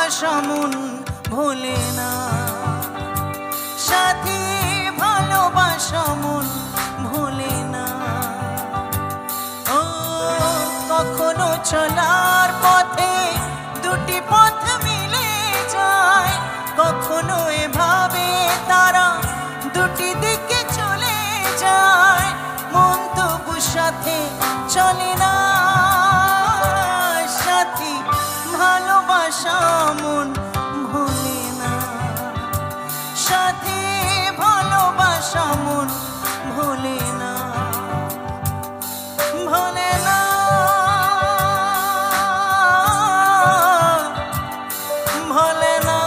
ভালোবাসা মন ভোলে না, সাথী ভালোবাসা মন ভোলে না। ও কখনো চলার পথে দুটি পথ মিলে যায়, কখনো এভাবে তারা দুটি দিকে চলে যায়, মন তবু সাথে চলে না। সাথী ভালোবাসা মন ভোলে না, সাথী ভালোবাসা মন ভোলে না, ভোলে না, ভোলে না,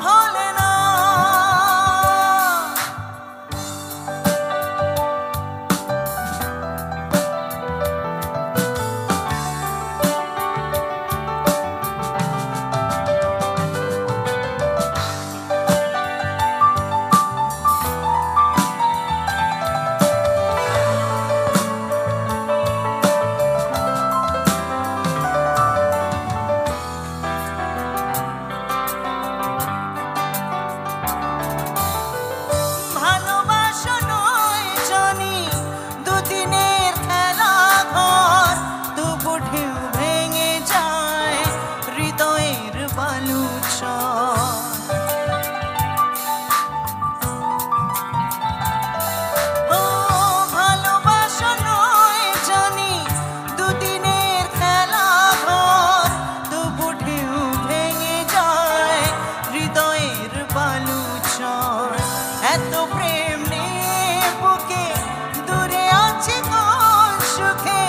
ভোলে না। এত প্রেম নিয়ে বুকে দূরে আছি কোন সুখে,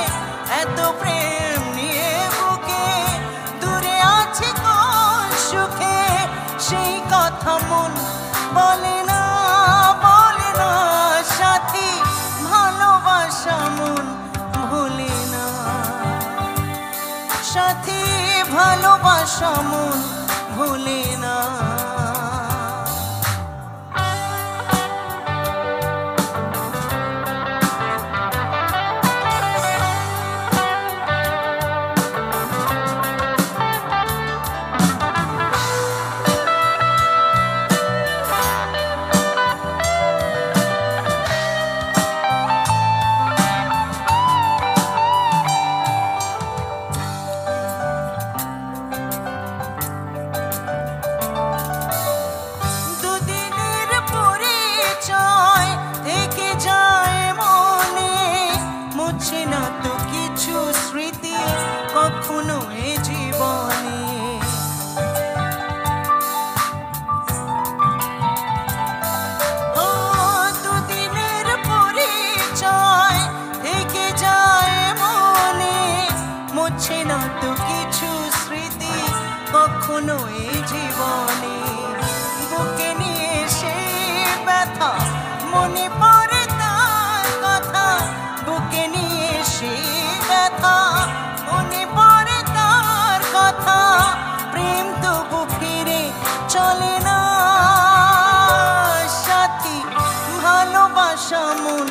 এত প্রেম নিয়ে বুকে দূরে আছি কোন সুখে, সেই কথা মন বলে না, বলে না। সাথী ভালোবাসা মন ভোলে না, সাথী ভালোবাসা মন ভোলে না। কখনো এ জীবনে ও দুদিনের পরিচয় থেকে যায় মনে, মুছে না তো কিছু স্মৃতি কখনো এ জীবনে। বুকে নিয়ে সেই ব্যথা মনে পড়ে তার কথা, বুকে নিয়ে সেই ব্যথা মনে পড়ে তার কথা, প্রেম তবু ফিরে চলে না। সাথী ভালোবাসা মন